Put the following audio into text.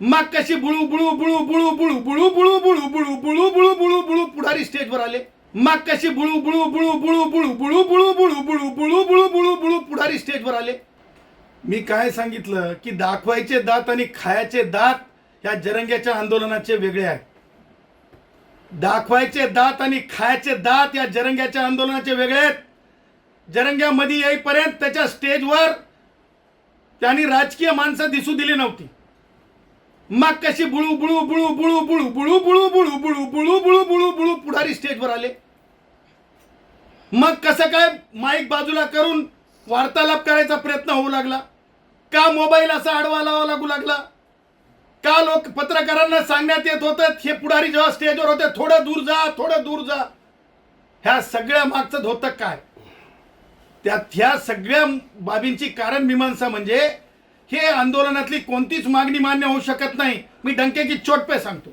मग कशी बुळू बुळू बुळू बुळू बुळू बुळू बुळू बुळू बुळू बुळू बुळू बुळू बुळू पुढारी स्टेजवर आले। मग कशी बुळू बुळू बुळू बुळू बुळू बुळू बुळू बुळू बुळू बुळू बुळू बुळू बुळू पुढारी स्टेजवर आले। मी काय सांगितलं की दाखवायचे दात आणि खायचे दात ह्या जरंग्याच्या आंदोलनाचे वेगळे आहेत। दाखवायचे दात आणि खायचे दात या जरंग्याच्या आंदोलनाचे वेगळे आहेत। जरंग्यामध्ये येईपर्यंत त्याच्या स्टेजवर त्यांनी राजकीय माणसं दिसू दिली नव्हती। मग कशी बुळू बुळू बुळू बुळू बुळू बुळू बुळू बुळू बुळू बुळू बुळू बुळू बुळू पुढारी स्टेजवर आले। मग कसं काय माईक बाजूला करून वार्तालाप करायचा प्रयत्न होऊ लागला? का मोबाईल असा आडवा लावा लागू लागला? का लोक पत्रकारांना सांगण्यात येत होतं हे पुढारी जेव्हा स्टेजवर होते थोडं दूर जा थोडं दूर जा? ह्या सगळ्या मागचं होतं काय? त्यात ह्या सगळ्या बाबींची कारण मीमांसा म्हणजे हे आंदोलनातली कोणतीच मागणी मान्य होऊ शकत नाही। मी डंके की चोट पे सांगतो।